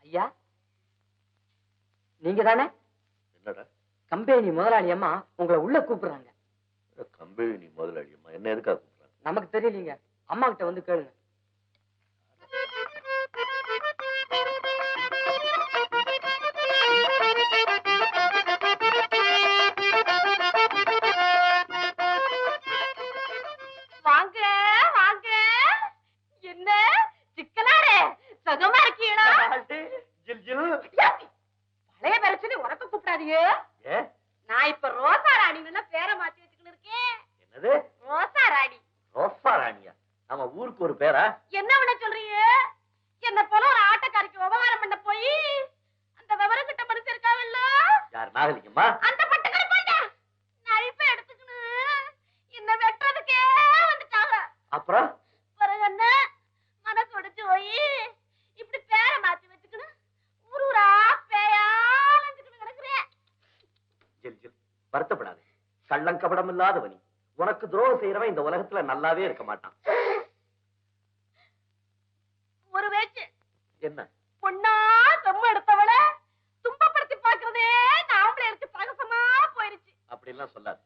ஐயா, நீங்க தானே? என்னடா? கம்பெனி முதலாளி அம்மா உங்களை உள்ள கூப்பிடுறாங்க. கம்பெனி முதலாளி அம்மா என்ன எதுக்காக கூப்பிடுறாங்க? நமக்கு தெரியலீங்க, அம்மா கிட்ட வந்து கேளுங்க. வாங்க வாங்க. என்ன சிக்கலாரே, சுகமா இருக்கீங்களா? பழைய பேரை சொல்லி உனக்கு கூப்பிடாதீங்க. நான் இப்ப ரோசா ராணின்னு பேரை மாத்தி வச்சுக்கிட்டு இருக்கேன். என்னது? ரோசா ராணி. ரோசா ராணியா? நம்ம ஊருக்கு ஒரு பேரா? என்ன பண்ண சொல்றீங்க? என்ன போல ஒரு ஆட்டக்காரிக்கு உபகாரம் பண்ண போய் அந்த விவரம் கிட்ட மனுஷன் இருக்காங்கல்ல, யார்? நாகலிங்கம்மா? அந்த பட்டக்கார போயிட்டா நரிப்ப எடுத்துக்கின்னு என்ன வெட்டுறதுக்கே வந்துட்டாங்க. அப்புறம் பிறகு என்ன மனசு உடைச்சு போய் இப்படி பேரை மாத்தி வச்சுக்கின்னு ஊரூரா பேயா கிடக்குறேன். வருத்தப்படாது. கள்ளங்கபடம் இல்லாதவனி. உனக்கு துரோகம் செய்யறவன் இந்த உலகத்துல நல்லாவே இருக்க மாட்டான். ஒரு வேச்சு என்ன பொண்ணா செம்ம எடுத்தவள துன்பப்படுத்தி பாக்குறதே ஆம்பளை எடுத்து பழக்கமா போயிருச்சு. அப்படி எல்லாம் சொல்லாது.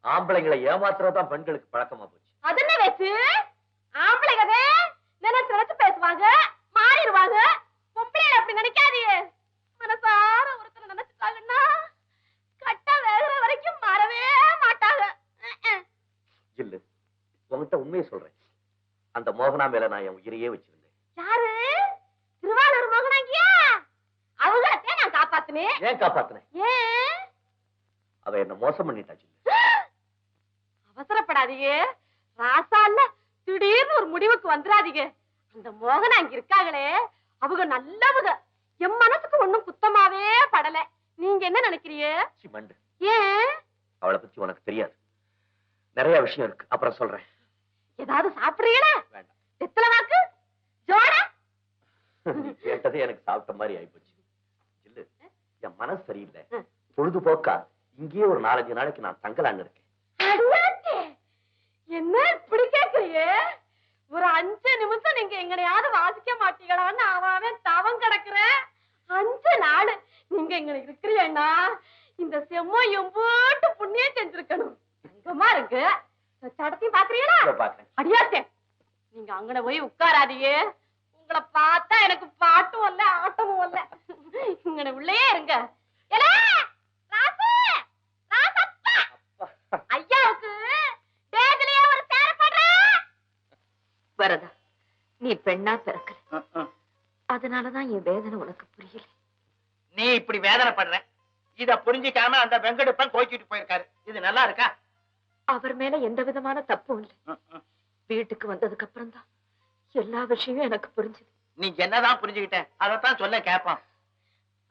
ஆம்பளைங்களை ஏமாத்துறதுதான் பெண்களுக்கு பழக்கமா போச்சு. அது என்ன வேச்சு? ஆம்பளைங்கதே நினைச்சு நினைச்சு பேசுவாங்க, மாறிடுவாங்க. பொம்பளை அப்படி நினைக்காதீங்க. மனசார ஒருத்தர் நினைச்சுட்டாங்கன்னா கட்ட வேகிற வரைக்கும் மாறவே மாட்டாங்க. இல்ல, உன்கிட்ட உண்மையை சொல்றேன். அந்த மோகனா மேல நான் என் உயிரையே வச்சிருந்தேன். யாரு? திருவாளூர் மோகனாங்கியா? அவங்களே நான் காப்பாத்தினேன். ஏன் காப்பாத்தினேன்? ஏன்? அவ என்ன மோசம் பண்ணிட்டாச்சு. அவசரப்படாதீங்க ராசால, திடீர்னு ஒரு முடிவுக்கு வந்துடாதீங்க. அந்த மோகனாங்கி இருக்காங்களே, அவங்க நல்லவங்க. என் மனசுக்கு ஒண்ணும் குத்தமாவே படல. நீங்க என்ன நினைக்கிறீங்க? மண்டு. ஏன்? அவளை பத்தி உனக்கு தெரியாது. நிறைய விஷயம் இருக்கு, அப்புறம் சொல்றேன். ஏதாவது சாப்பிடுறீங்களா? வேண்டாம். எத்தனை வாக்கு ஜோடா? நீ கேட்டதே எனக்கு சாப்பிட்ட மாதிரி ஆயிப்போச்சு. இல்ல, என் மனசு சரியில்லை. பொழுதுபோக்கா இங்கேயே ஒரு 4-5 நாளைக்கு நான் தங்கலான்னு இருக்கேன். என்ன இப்படி கேக்குறீங்க? ஒரு 5 நிமிஷம் நீங்க எங்கனையாவது வாசிக்க மாட்டீங்களான்னு அவன் தவம் கிடக்குறேன். 5 நாள் நீங்க எங்க இருக்கிறீங்கன்னா இந்த செம்மையும் போட்டு புண்ணியம் செஞ்சிருக்கணும். தங்கமா இருக்கு. சடத்தையும் பாக்குறீங்களா? அடியாத்தே, நீங்க அங்கன போய் உட்காராதீங்க. உங்களை பார்த்தா எனக்கு பாட்டும் இல்ல ஆட்டமும் இல்ல. இங்கன உள்ளே இருங்க. ஐயாவுக்கு டேஜ்லயே ஒரு சேர போடுற. வரதா, நீ பெண்ணா பிறக்கல. அதனாலதான் என் வேதனை உனக்கு புரியல. நீ இப்படி வேதனைப்படுற, இத புரிஞ்சிக்காம அந்த வெங்கடப்பன் கோச்சிட்டு போயிருக்காரு. இது நல்லா இருக்கா? அவர் மேல எந்த விதமான தப்பும் இல்லை. வீட்டுக்கு வந்ததுக்கு அப்புறம் தான் எல்லா விஷயமும் எனக்கு புரிஞ்சது. நீ என்னதான் புரிஞ்சுக்கிட்ட? அதத்தான் சொல்ல கேட்பான்.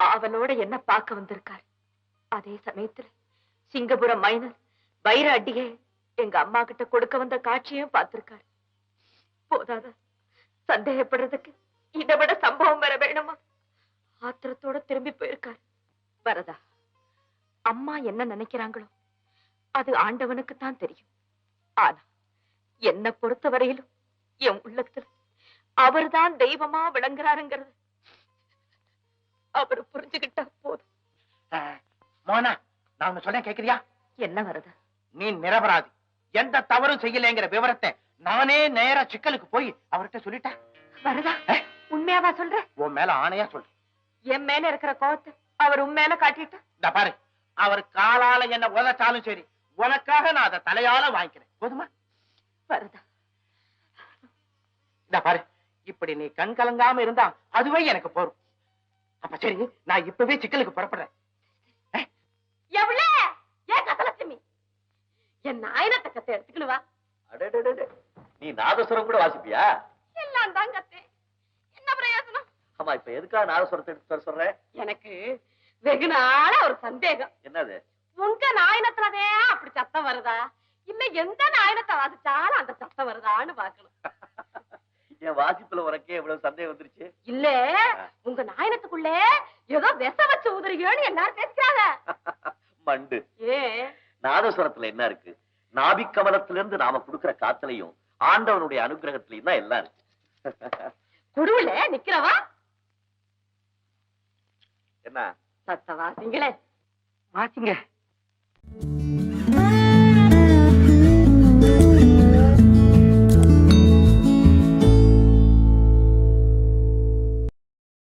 அவளோட என்ன பார்க்க வந்திருக்காரு. அதே சமயத்துல சிங்கபுரம் மைனர் வைர அடியை எங்க அம்மா கிட்ட கொடுக்க வந்த காட்சியும் பார்த்திருக்காரு. போதாத சந்தேகப்படுறதுக்கு இதை விட சம்பவம் வர வேணுமா? ஆத்திரத்தோட திரும்பி போயிருக்காரு. வரதா, அம்மா என்ன நினைக்கிறாங்களோ அது ஆண்டவனுக்கு தான் தெரியும். ஆனா என்ன பொறுத்த வரையிலும் என் உள்ளத்துல அவர்தான் தெய்வமா விளங்குறாருங்கிறது அவரு புரிஞ்சுகிட்டா போதும். மோனா, நான் சொல்ல கேக்குறியா? என்ன வரதா? நீ நிரபராதி, எந்த தவறும் செய்யலைங்கிற விவரத்தை நானே நேரா சிக்கலுக்கு போய் அவர்கிட்ட சொல்லிட்டேன். வரதா, உண்மையாவா சொல்ற? உன் மேல ஆணையா சொல்ற. என் மேல இருக்கிற கோவத்தை அவர் உண்மையில காட்டிட்டா? இந்த பாரு, அவர் காலால என்ன உதச்சாலும் சரி, உனக்காக நான் அதை தலையால வாங்கிக்கிறேன். போதுமா? வரதா, இந்த பாரு, இப்படி நீ கண் கலங்காம இருந்தா அதுவே எனக்கு போரும். அப்ப சரி, நான் இப்பவே சிக்கலுக்கு புறப்படுறேன். என் நாயனத்தை கத்தை எடுத்துக்கணும் வா. நீ நாதஸ்வரம் கூட வாசிப்பியா? எல்லாம் தான் கத்தேன். என்ன பிரயோஜனம்? ஆமா, இப்ப எதுக்காக நாதஸ்வரத்தை எடுத்து சொல்றேன்? எனக்கு வெகு நாள ஒரு சந்தேகம். என்னது? உங்க நாயனத்துலதே அப்படி சத்தம் வருதா, இல்ல எந்த நாயனத்தை வாசிச்சாலும் அந்த சத்தம் வருதான்னு பாக்கணும். என் வாசிப்புல உனக்கே எவ்வளவு சந்தேகம் வந்துருச்சு? இல்ல, உங்க நாயனத்துக்குள்ள ஏதோ விஷ வச்சு ஊதுறீங்கன்னு எல்லாரும் பேசுறாங்க. மண்டு, ஏ நாதஸ்வரத்துல என்ன இருக்கு? நாபிக்கமலத்திலிருந்து நாம கொடுக்கிற காத்துலையும் ஆண்டவனுடைய அனுகிரகத்திலையும் தான் எல்லாம் இருக்கு. குடுவுல நிக்கிறவா என்ன சத்த வாசிங்களே வாசிங்க